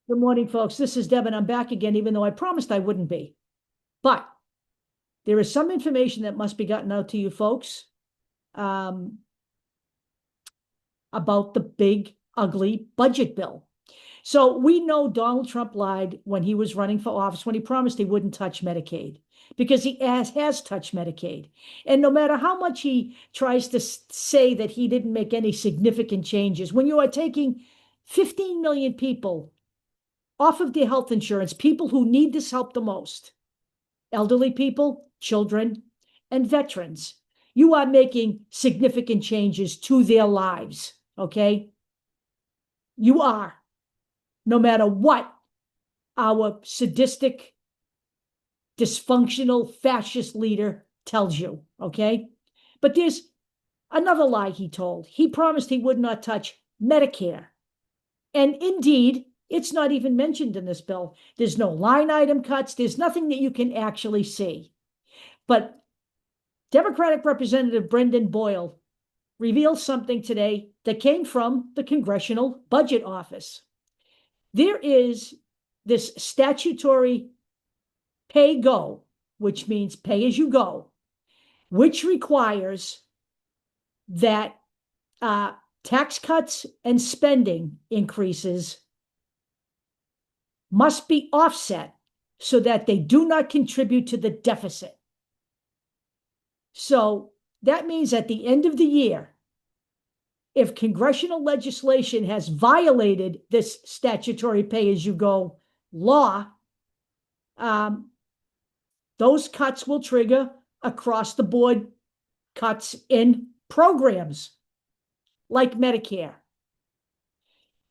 Good morning, folks. This is Deb, and I'm back again, even though I promised I wouldn't be. But there is some information that must be gotten out to you folks about the big, ugly budget bill. So we know Donald Trump lied when he was running for office, when he promised he wouldn't touch Medicaid, because he has touched Medicaid. And no matter how much he tries to say that he didn't make any significant changes, when you are taking 15 million people off of their health insurance, people who need this help the most, elderly people, children, and veterans, you are making significant changes to their lives, okay? You are, no matter what our sadistic, dysfunctional, fascist leader tells you, okay? But there's another lie he told. He promised he would not touch Medicare. And indeed, it's not even mentioned in this bill. There's no line item cuts. There's nothing that you can actually see. But Democratic Representative Brendan Boyle revealed something today that came from the Congressional Budget Office. There is this statutory pay-go, which means pay as you go, which requires that tax cuts and spending increases must be offset so that they do not contribute to the deficit. So that means at the end of the year, if congressional legislation has violated this statutory pay-as-you-go law, those cuts will trigger across-the-board cuts in programs like Medicare.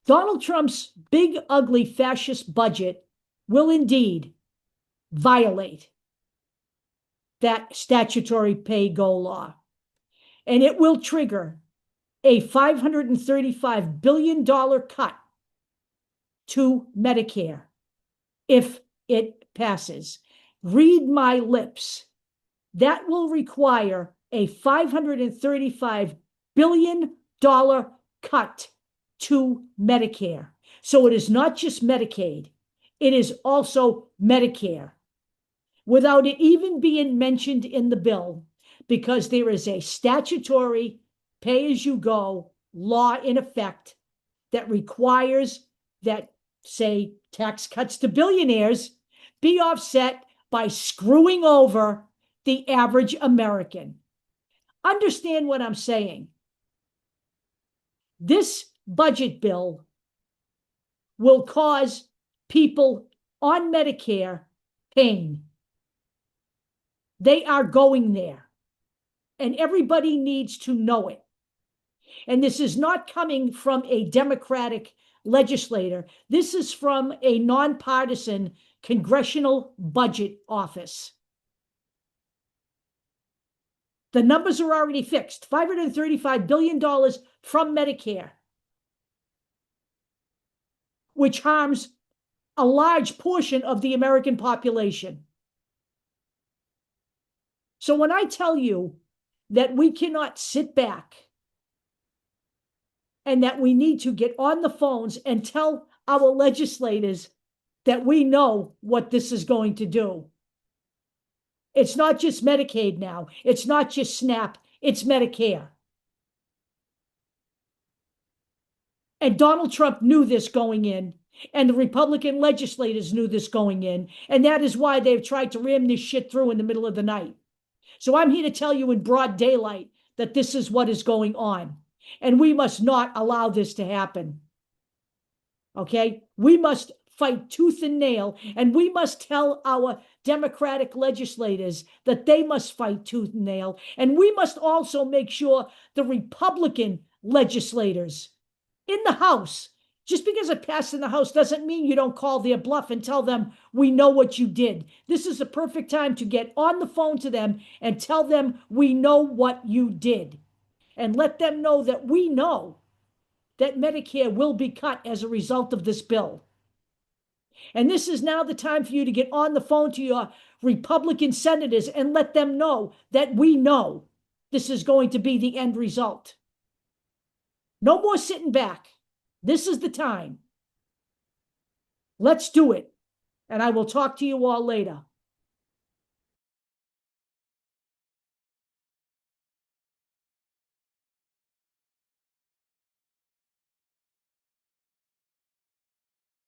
Donald Trump's big, ugly, fascist budget will indeed violate that statutory pay-go law, and it will trigger a $535 billion cut to Medicare if it passes. Read my lips. That will require a $535 billion cut to Medicare. So it is not just Medicaid, it is also Medicare, without it even being mentioned in the bill, because there is a statutory pay-as-you-go law in effect that requires that, say, tax cuts to billionaires be offset by screwing over the average American. Understand what I'm saying. This budget bill will cause people on Medicare pain. They are going there, and everybody needs to know it. And this is not coming from a Democratic legislator. This is from a nonpartisan Congressional Budget Office. The numbers are already fixed. $535 billion from Medicare, which harms a large portion of the American population. So when I tell you that we cannot sit back and that we need to get on the phones and tell our legislators that we know what this is going to do. It's not just Medicaid now. It's not just SNAP. It's Medicare. And Donald Trump knew this going in, and the Republican legislators knew this going in, and that is why they've tried to ram this shit through in the middle of the night. So I'm here to tell you in broad daylight that this is what is going on, and we must not allow this to happen. Okay? We must fight tooth and nail, and we must tell our Democratic legislators that they must fight tooth and nail, and we must also make sure the Republican legislators in the House, just because it passed in the House doesn't mean you don't call their bluff and tell them, we know what you did. This is the perfect time to get on the phone to them and tell them, we know what you did. And let them know that we know that Medicare will be cut as a result of this bill. And this is now the time for you to get on the phone to your Republican senators and let them know that we know this is going to be the end result. No more sitting back. This is the time. Let's do it. And I will talk to you all later.